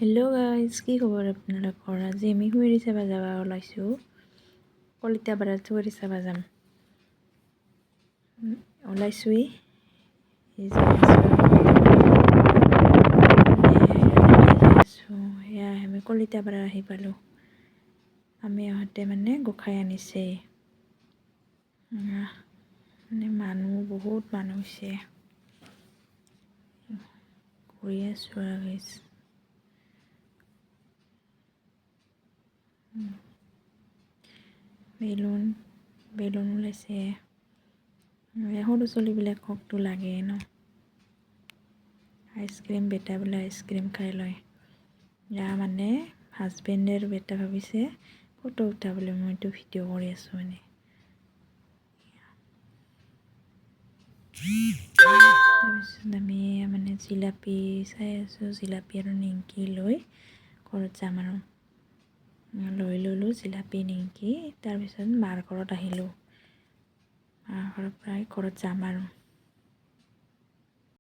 Hello' guys, কি খবৰ আপোনালোকৰ? আজি আমি হুঁৱৰী চাব যাব ওলাইছোঁ। কলিতাপাৰাত হুঁৱৰী চাব যাম। ওলাইছোঁৱেই। সেয়া আমি কলিতাপাৰা আহি পালোঁ। আমি আহোঁতে মানে গোসাঁই আনিছে। মানে মানুহ বহুত মানুহ হৈছে। ঘূৰি আছোঁ আৰু গাইজ। বেলুন ওলাইছে। সৰু ছোৱালীবিলাককতো লাগে ন। আইচক্ৰীম বেটা বোলে আইচক্ৰীম খাই লয়। মানে হাজবেণ্ডে আৰু বেটা ভাবিছে ফটো উঠাবলৈ, মইতো ভিডিঅ' কৰি আছোঁ মানে। তাৰপিছত আমি মানে জিলাপি চাই আছোঁ। জিলাপি আৰু নিমকি লৈ ঘৰত যাম আৰু। লৈ ল'লোঁ জিলাপি নিমকি। তাৰপিছত মাৰ ঘৰত আহিলোঁ। মাৰ ঘৰৰ পৰাই ঘৰত যাম আৰু।